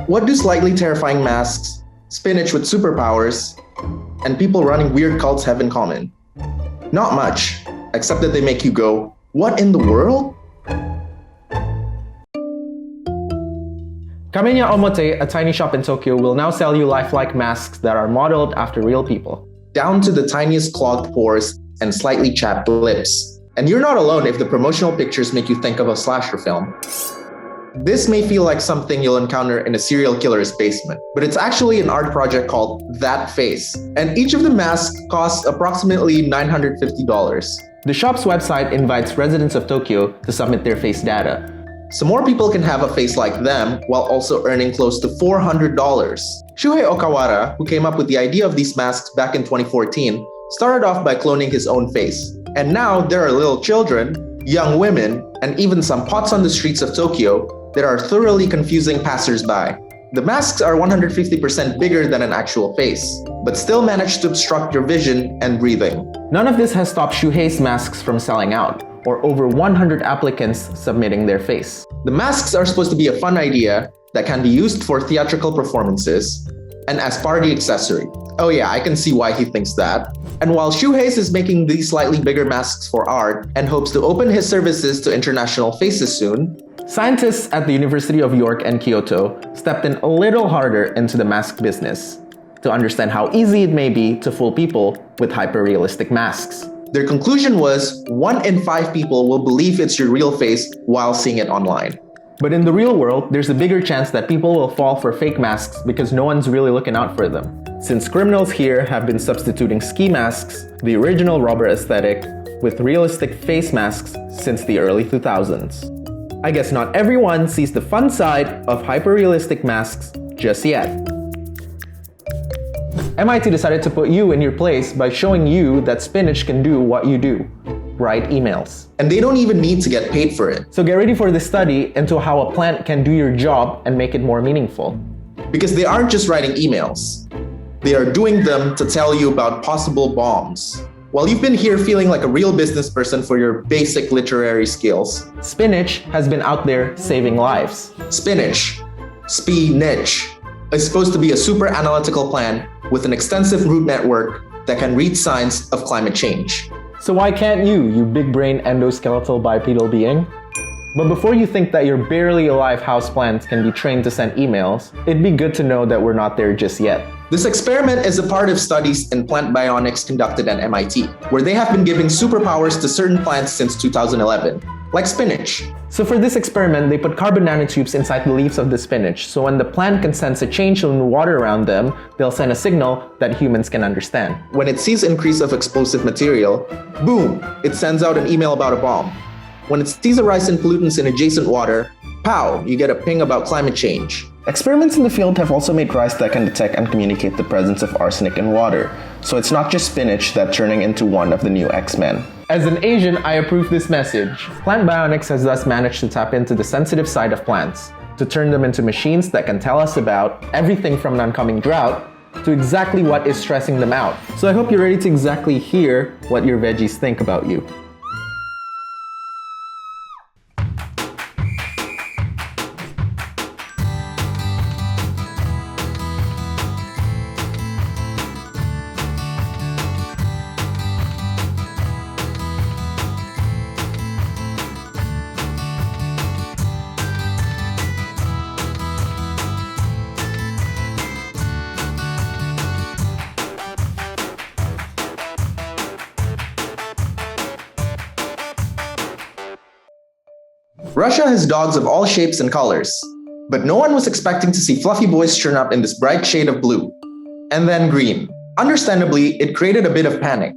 What do slightly terrifying masks, spinach with superpowers, and people running weird cults have in common? Not much, except that they make you go, what in the world? Kamiya Omote, a tiny shop in Tokyo, will now sell you lifelike masks that are modeled after real people. Down to the tiniest clogged pores and slightly chapped lips. And you're not alone if the promotional pictures make you think of a slasher film. This may feel like something you'll encounter in a serial killer's basement, but it's actually an art project called That Face, and each of the masks costs approximately $950. The shop's website invites residents of Tokyo to submit their face data, so more people can have a face like them while also earning close to $400. Shuhei Okawara, who came up with the idea of these masks back in 2014, started off by cloning his own face. And now there are little children, young women, and even some pots on the streets of Tokyo that are thoroughly confusing passers-by. The masks are 150% bigger than an actual face, but still manage to obstruct your vision and breathing. None of this has stopped Shuhei's masks from selling out, or over 100 applicants submitting their face. The masks are supposed to be a fun idea that can be used for theatrical performances and as party accessory. Oh yeah, I can see why he thinks that. And while Shuhei is making these slightly bigger masks for art and hopes to open his services to international faces soon, scientists at the University of York and Kyoto stepped in a little harder into the mask business to understand how easy it may be to fool people with hyper-realistic masks. Their conclusion was 1 in 5 people will believe it's your real face while seeing it online. But in the real world, there's a bigger chance that people will fall for fake masks because no one's really looking out for them. Since criminals here have been substituting ski masks, the original rubber aesthetic, with realistic face masks since the early 2000s. I guess not everyone sees the fun side of hyper-realistic masks just yet. MIT decided to put you in your place by showing you that spinach can do what you do: write emails. And they don't even need to get paid for it. So get ready for this study into how a plant can do your job and make it more meaningful. Because they aren't just writing emails. They are doing them to tell you about possible bombs. While you've been here feeling like a real business person for your basic literary skills, spinach has been out there saving lives. Spinach is supposed to be a super analytical plant with an extensive root network that can read signs of climate change. So why can't you big brain endoskeletal bipedal being? But before you think that your barely alive houseplants can be trained to send emails, it'd be good to know that we're not there just yet. This experiment is a part of studies in plant bionics conducted at MIT, where they have been giving superpowers to certain plants since 2011, like spinach. So for this experiment, they put carbon nanotubes inside the leaves of the spinach, so when the plant can sense a change in the water around them, they'll send a signal that humans can understand. When it sees increase of explosive material, boom, it sends out an email about a bomb. When it sees a rise in pollutants in adjacent water, pow, you get a ping about climate change. Experiments in the field have also made rice that can detect and communicate the presence of arsenic in water. So it's not just spinach that's turning into one of the new X-Men. As an Asian, I approve this message. Plant Bionics has thus managed to tap into the sensitive side of plants, to turn them into machines that can tell us about everything from an oncoming drought to exactly what is stressing them out. So I hope you're ready to exactly hear what your veggies think about you. Russia has dogs of all shapes and colors, but no one was expecting to see fluffy boys turn up in this bright shade of blue. And then green. Understandably, it created a bit of panic,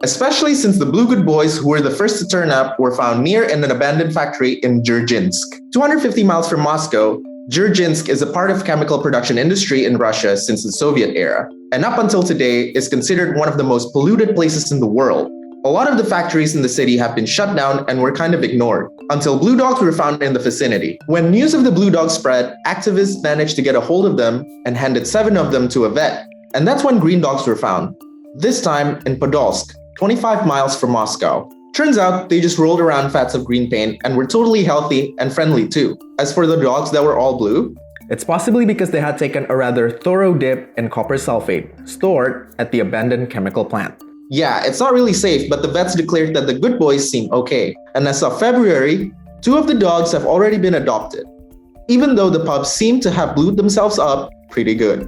especially since the blue good boys who were the first to turn up were found near an abandoned factory in Dzerzhinsk. 250 miles from Moscow, Dzerzhinsk is a part of chemical production industry in Russia since the Soviet era, and up until today is considered one of the most polluted places in the world. A lot of the factories in the city have been shut down and were kind of ignored, until blue dogs were found in the vicinity. When news of the blue dogs spread, activists managed to get a hold of them and handed 7 of them to a vet. And that's when green dogs were found, this time in Podolsk, 25 miles from Moscow. Turns out they just rolled around fats of green paint and were totally healthy and friendly too. As for the dogs that were all blue, It's possibly because they had taken a rather thorough dip in copper sulfate, stored at the abandoned chemical plant. Yeah, it's not really safe, but the vets declared that the good boys seem okay. And as of February, 2 of the dogs have already been adopted, even though the pups seem to have glued themselves up pretty good.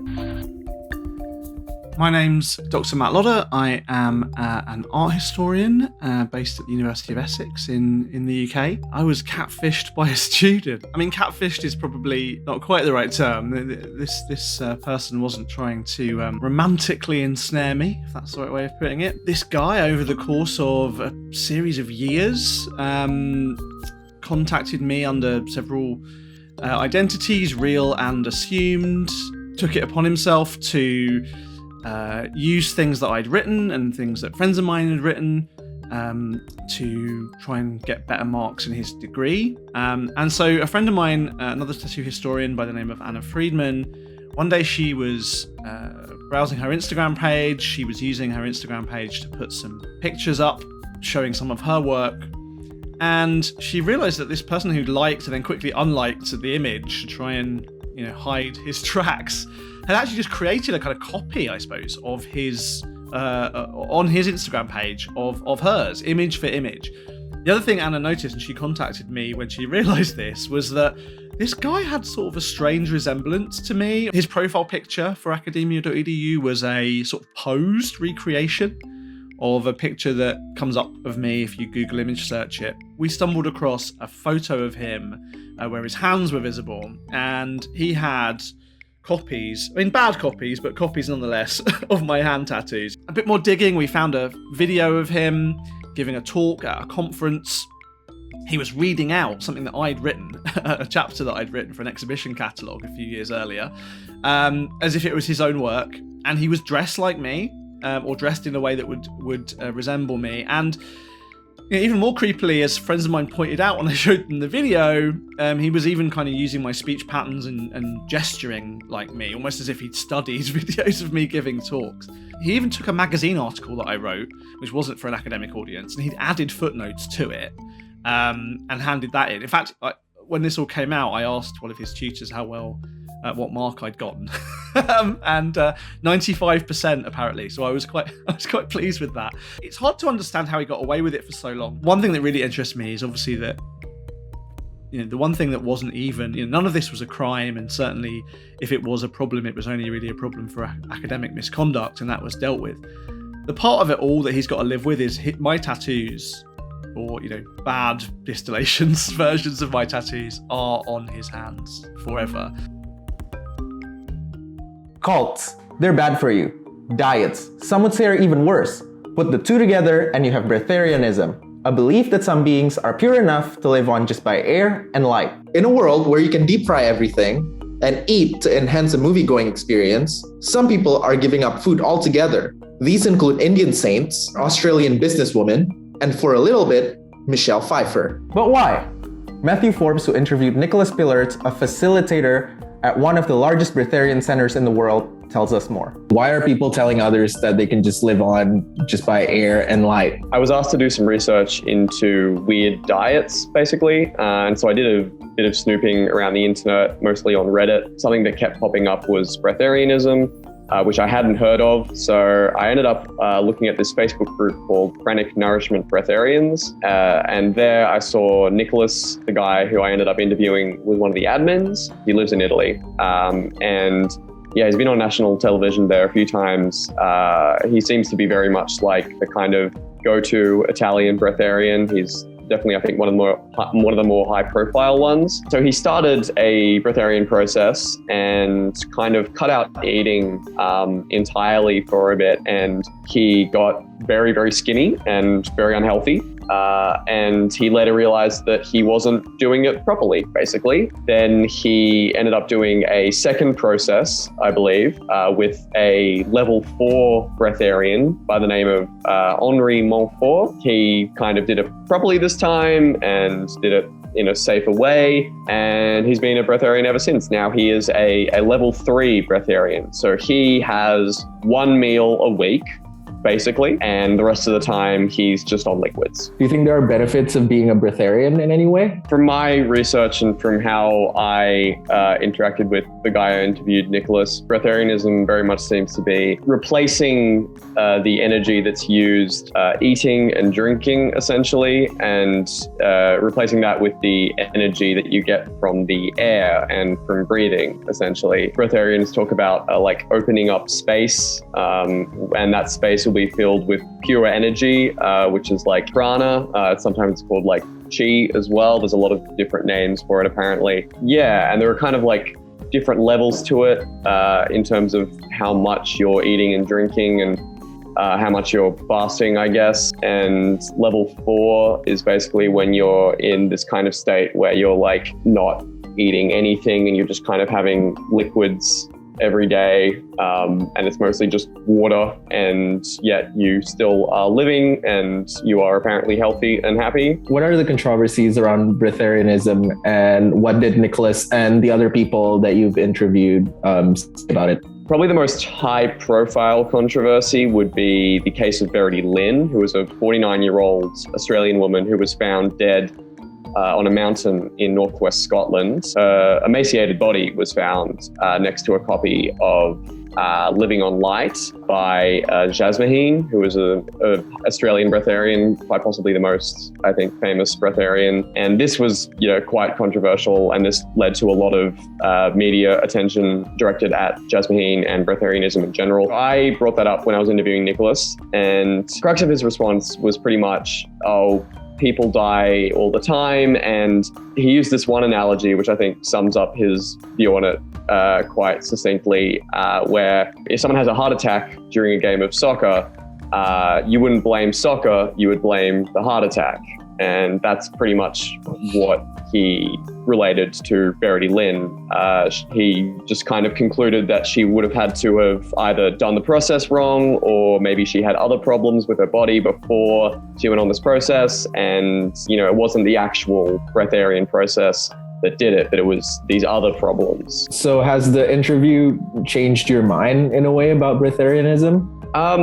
My name's Dr. Matt Lodder. I am an art historian based at the University of Essex in the UK. I was catfished by a student. I mean, catfished is probably not quite the right term. This person wasn't trying to romantically ensnare me, if that's the right way of putting it. This guy, over the course of a series of years, contacted me under several identities, real and assumed, took it upon himself to use things that I'd written and things that friends of mine had written to try and get better marks in his degree. And so a friend of mine, another tattoo historian by the name of Anna Friedman, one day she was browsing her Instagram page. She was using her Instagram page to put some pictures up showing some of her work. And she realized that this person who'd liked and then quickly unliked the image to try and, hide his tracks had actually just created a kind of copy, I suppose, of his on his Instagram page of hers, image for image. The other thing Anna noticed, and she contacted me when she realized this, was that this guy had sort of a strange resemblance to me. His profile picture for academia.edu was a sort of posed recreation of a picture that comes up of me if you Google image search it. We stumbled across a photo of him where his hands were visible, and he had copies, bad copies, but copies nonetheless, of my hand tattoos. A bit more digging, we found a video of him giving a talk at a conference. He was reading out something that I'd written, a chapter that I'd written for an exhibition catalogue a few years earlier, as if it was his own work. And he was dressed like me, or dressed in a way that would resemble me. And even more creepily, as friends of mine pointed out when I showed them the video, he was even kind of using my speech patterns and gesturing like me, almost as if he'd studied videos of me giving talks. He even took a magazine article that I wrote, which wasn't for an academic audience, and he'd added footnotes to it and handed that in. In fact, when this all came out, I asked one of his tutors how well, what mark I'd gotten, and 95% apparently. So I was quite pleased with that. It's hard to understand how he got away with it for so long. One thing that really interests me is obviously that, the one thing that wasn't even, none of this was a crime, and certainly if it was a problem, it was only really a problem for academic misconduct, and that was dealt with. The part of it all that he's got to live with is my tattoos, or bad distillations versions of my tattoos, are on his hands forever. Cults. They're bad for you. Diets. Some would say are even worse. Put the two together and you have breatharianism, a belief that some beings are pure enough to live on just by air and light. In a world where you can deep fry everything and eat to enhance a movie-going experience, some people are giving up food altogether. These include Indian saints, Australian businesswomen, and for a little bit, Michelle Pfeiffer. But why? Matthew Forbes, who interviewed Nicholas Pillards, a facilitator at one of the largest breatharian centers in the world, tells us more. Why are people telling others that they can just live on just by air and light? I was asked to do some research into weird diets, basically. And so I did a bit of snooping around the internet, mostly on Reddit. Something that kept popping up was breatharianism, which I hadn't heard of. So I ended up looking at this Facebook group called Pranic Nourishment Breatharians. And there I saw Nicholas, the guy who I ended up interviewing, was one of the admins. He lives in Italy. And yeah, he's been on national television there a few times. He seems to be very much like the kind of go-to Italian breatharian. He's definitely, I think, one of the more high-profile ones. So he started a breatharian process and kind of cut out eating entirely for a bit, and he got very, very skinny and very unhealthy. And he later realized that he wasn't doing it properly, basically. Then he ended up doing a second process, I believe, with a level 4 breatharian by the name of Henri Montfort. He kind of did it properly this time and did it in a safer way, and he's been a breatharian ever since. Now he is a level 3 breatharian. So he has one meal a week basically, and the rest of the time he's just on liquids. Do you think there are benefits of being a breatharian in any way? From my research and from how I interacted with the guy I interviewed, Nicholas, breatharianism very much seems to be replacing the energy that's used eating and drinking, essentially, and replacing that with the energy that you get from the air and from breathing, essentially. Breatharians talk about like opening up space, and that space will be filled with pure energy, which is like prana. Sometimes it's called like chi as well. There's a lot of different names for it, apparently. Yeah, and there are kind of like different levels to it in terms of how much you're eating and drinking and how much you're fasting, I guess. And level 4 is basically when you're in this kind of state where you're like not eating anything and you're just kind of having liquids every day, and it's mostly just water, and yet you still are living and you are apparently healthy and happy. What are the controversies around breatharianism, and what did Nicholas and the other people that you've interviewed say about it? Probably the most high-profile controversy would be the case of Verity Lynn, who was a 49-year-old Australian woman who was found dead on a mountain in northwest Scotland. Her emaciated body was found next to a copy of Living on Light by Jasmine, who was an Australian breatharian, quite possibly the most, I think, famous breatharian. And this was, quite controversial, and this led to a lot of media attention directed at Jasmine and breatharianism in general. I brought that up when I was interviewing Nicholas, and the crux of his response was pretty much, people die all the time. And he used this one analogy, which I think sums up his view on it quite succinctly, where if someone has a heart attack during a game of soccer, you wouldn't blame soccer, you would blame the heart attack. And that's pretty much what he related to Verity Lynn. He just kind of concluded that she would have had to have either done the process wrong, or maybe she had other problems with her body before she went on this process. And, it wasn't the actual breatharian process that did it, but it was these other problems. So has the interview changed your mind in a way about breatharianism?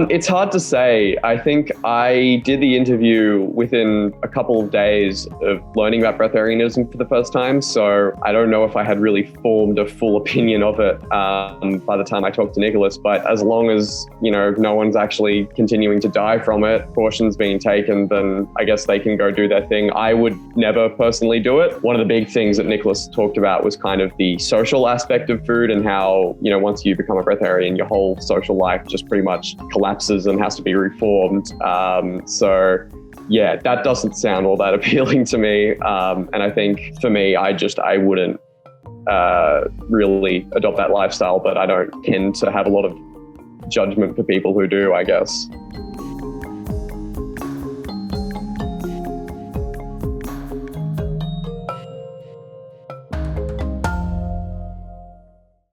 It's hard to say. I think I did the interview within a couple of days of learning about breatharianism for the first time, so I don't know if I had really formed a full opinion of it by the time I talked to Nicholas. But as long as, no one's actually continuing to die from it, caution's being taken, then I guess they can go do their thing. I would never personally do it. One of the big things that Nicholas talked about was kind of the social aspect of food, and how, once you become a breatharian, your whole social life just pretty much collapses and has to be reformed. So yeah, that doesn't sound all that appealing to me. And I think for me, I wouldn't really adopt that lifestyle, but I don't tend to have a lot of judgment for people who do, I guess.